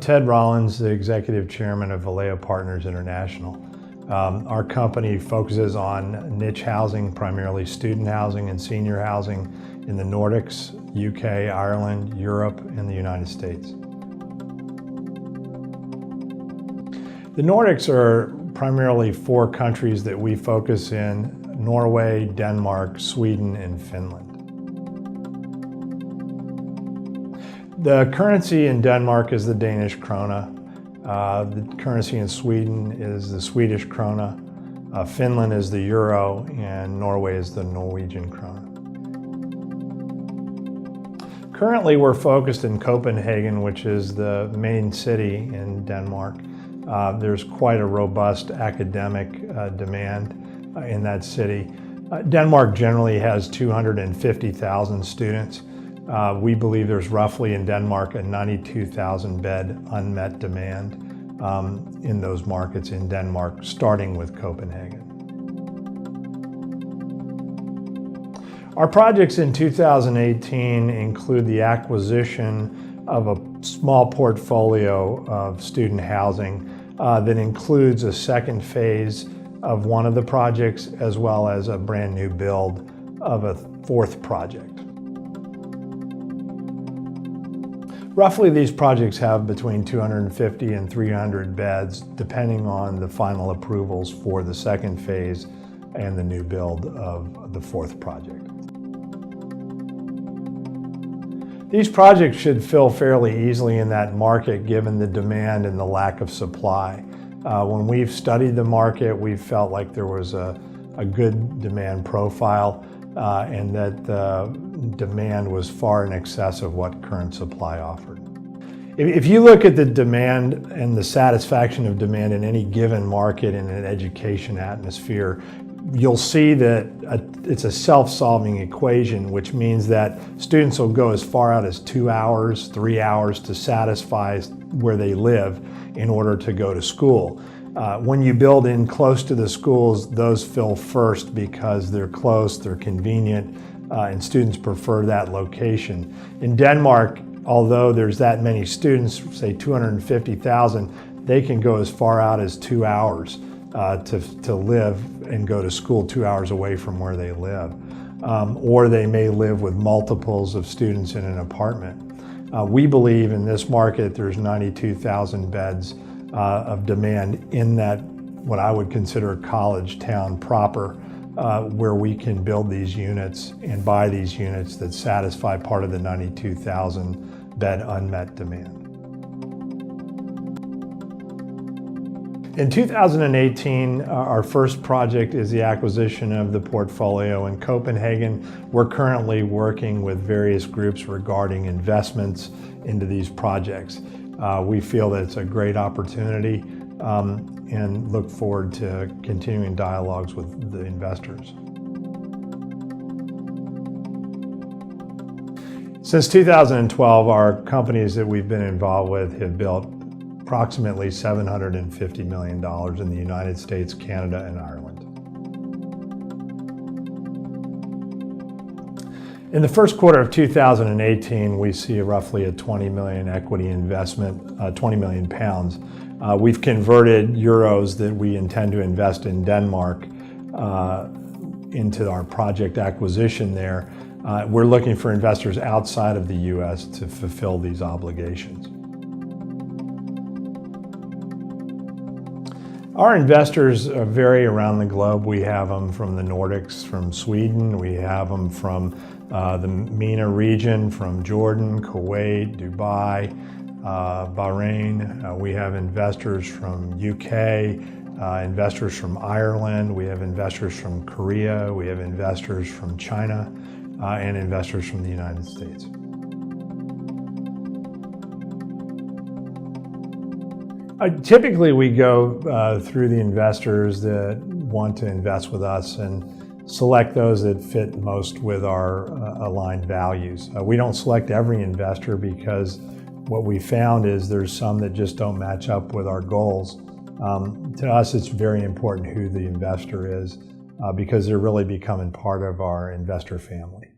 Ted Rollins, the Executive Chairman of Valeo Partners International. Our company focuses on niche housing, primarily student housing and senior housing in the Nordics, UK, Ireland, Europe, and the United States. The Nordics are primarily 4 countries that we focus in: Norway, Denmark, Sweden, and Finland. The currency in Denmark is the Danish krona. The currency in Sweden is the Swedish krona. Finland is the euro, and Norway is the Norwegian krona. Currently, we're focused in Copenhagen, which is the main city in Denmark. There's quite a robust academic demand in that city. Denmark generally has 250,000 students. We believe there's roughly in Denmark a 92,000 bed unmet demand in those markets in Denmark, starting with Copenhagen. Our projects in 2018 include the acquisition of a small portfolio of student housing that includes a second phase of one of the projects, as well as a brand new build of a 4th project. Roughly, these projects have between 250 and 300 beds, depending on the final approvals for the second phase and the new build of the 4th project. These projects should fill fairly easily in that market, given the demand and the lack of supply. When we've studied the market, we've felt like there was a good demand profile and that the demand was far in excess of what current supply offered. If you look at the demand and the satisfaction of demand in any given market in an education atmosphere, you'll see that it's a self-solving equation, which means that students will go as far out as 2 hours, 3 hours to satisfy where they live in order to go to school. When you build in close to the schools, those fill first because they're close, they're convenient, and students prefer that location. In Denmark, although there's that many students, say 250,000, they can go as far out as 2 hours to live and go to school 2 hours away from where they live. Or they may live with multiples of students in an apartment. We believe in this market there's 92,000 beds of demand in that, what I would consider a college town proper, where we can build these units and buy these units that satisfy part of the 92,000 bed unmet demand. In 2018, our first project is the acquisition of the portfolio in Copenhagen. We're currently working with various groups regarding investments into these projects. We feel that it's a great opportunity and look forward to continuing dialogues with the investors. Since 2012, our companies that we've been involved with have built approximately $750 million in the United States, Canada, and Ireland. In the first quarter of 2018, we see roughly a 20 million equity investment, 20 million pounds. We've converted euros that we intend to invest in Denmark into our project acquisition there. We're looking for investors outside of the U.S. to fulfill these obligations. Our investors vary around the globe. We have them from the Nordics, from Sweden. We have them from the MENA region, from Jordan, Kuwait, Dubai, Bahrain. We have investors from UK, investors from Ireland. We have investors from Korea. We have investors from China, and investors from the United States. Typically, we go through the investors that want to invest with us and select those that fit most with our aligned values. We don't select every investor because what we found is there's some that just don't match up with our goals. To us, it's very important who the investor is because they're really becoming part of our investor family.